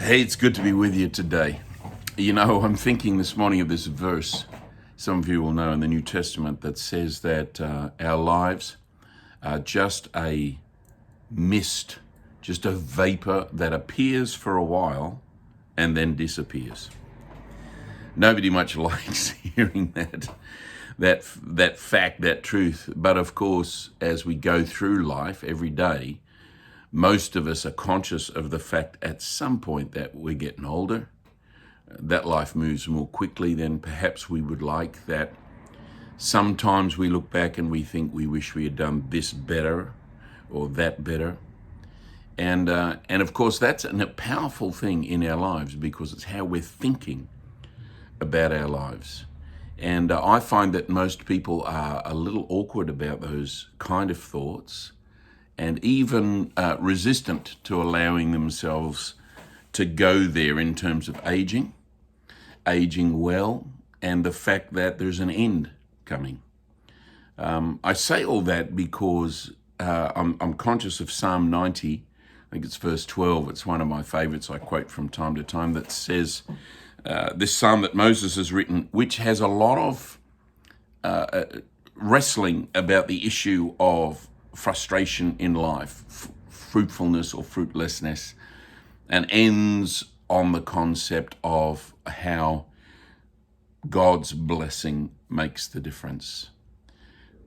Hey, it's good to be with you today. You know, I'm thinking this morning of this verse, some of you will know in the New Testament, that says that our lives are just a mist, just a vapor that appears for a while and then disappears. Nobody much likes hearing that fact, that truth. But of course, as we go through life every day, most of us are conscious of the fact at some point that we're getting older, that life moves more quickly than perhaps we would like, that sometimes we look back and we think we wish we had done this better or that better. And of course, that's a powerful thing in our lives because it's how we're thinking about our lives. And I find that most people are a little awkward about those kind of thoughts and even resistant to allowing themselves to go there in terms of aging well, and the fact that there's an end coming. I say all that because I'm conscious of Psalm 90, I think it's verse 12, it's one of my favorites I quote from time to time, that says, this psalm that Moses has written, which has a lot of wrestling about the issue of frustration in life, fruitfulness or fruitlessness, and ends on the concept of how God's blessing makes the difference.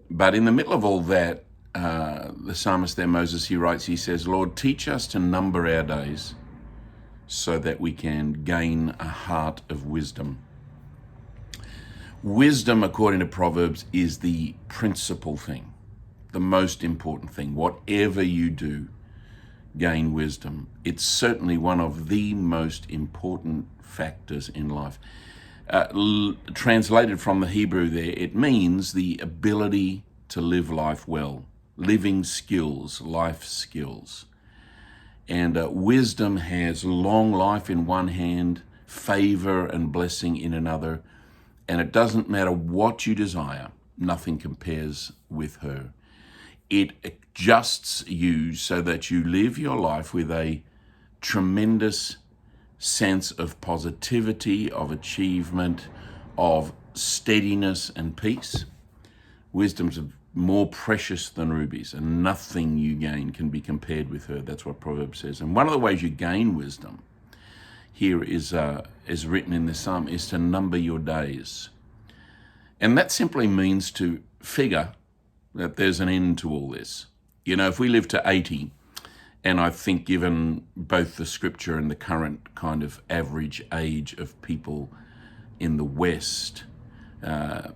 But in the middle of all that, the psalmist there, Moses, he says, Lord, teach us to number our days so that we can gain a heart of wisdom. Wisdom, according to Proverbs, is the principal thing, the most important thing. Whatever you do, gain wisdom. It's certainly one of the most important factors in life. Translated from the Hebrew there, it means the ability to live life well, living skills, life skills. And wisdom has long life in one hand, favor and blessing in another, and it doesn't matter what you desire, nothing compares with her. It adjusts you so that you live your life with a tremendous sense of positivity, of achievement, of steadiness and peace. Wisdom's more precious than rubies, and nothing you gain can be compared with her. That's what Proverbs says. And one of the ways you gain wisdom here is written in this psalm, is to number your days. And that simply means to figure that there's an end to all this. You know, if we live to 80, and I think given both the scripture and the current kind of average age of people in the West,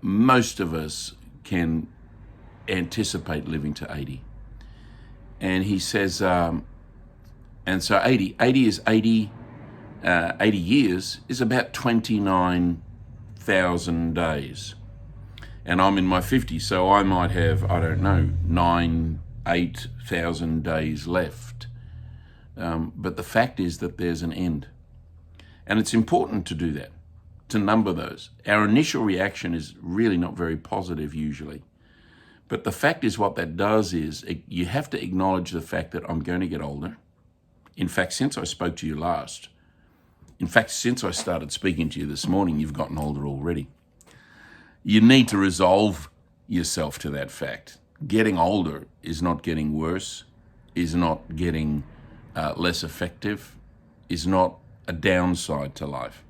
most of us can anticipate living to 80. And he says, and so 80 years is about 29,000 days. And I'm in my 50s, so I might have, 8,000 days left. But the fact is that there's an end. And it's important to do that, to number those. Our initial reaction is really not very positive usually. But the fact is, what that does is you have to acknowledge the fact that I'm going to get older. In fact, since I spoke to you last, since I started speaking to you this morning, you've gotten older already. You need to resolve yourself to that fact. Getting older is not getting worse, is not getting less effective, is not a downside to life.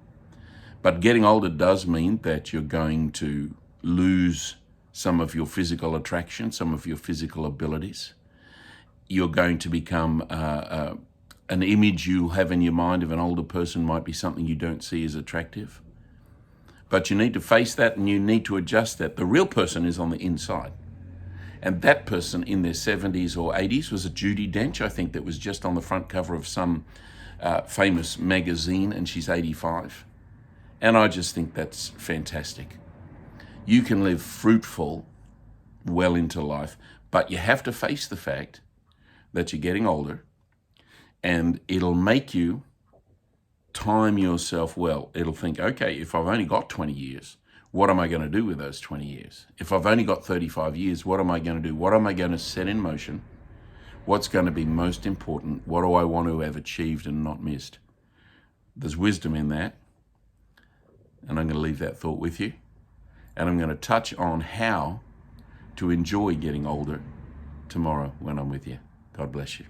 But getting older does mean that you're going to lose some of your physical attraction, some of your physical abilities. You're going to become an image you have in your mind of an older person might be something you don't see as attractive. But you need to face that and you need to adjust that. The real person is on the inside. And that person in their 70s or 80s was a Judi Dench, I think, that was just on the front cover of some famous magazine, and she's 85. And I just think that's fantastic. You can live fruitful well into life, but you have to face the fact that you're getting older, and it'll make you time yourself well. It'll think, okay, if I've only got 20 years, what am I going to do with those 20 years? If I've only got 35 years, what am I going to do? What am I going to set in motion? What's going to be most important? What do I want to have achieved and not missed? there's wisdom in that. And I'm going to leave that thought with you. And I'm going to touch on how to enjoy getting older tomorrow when I'm with you. God bless you.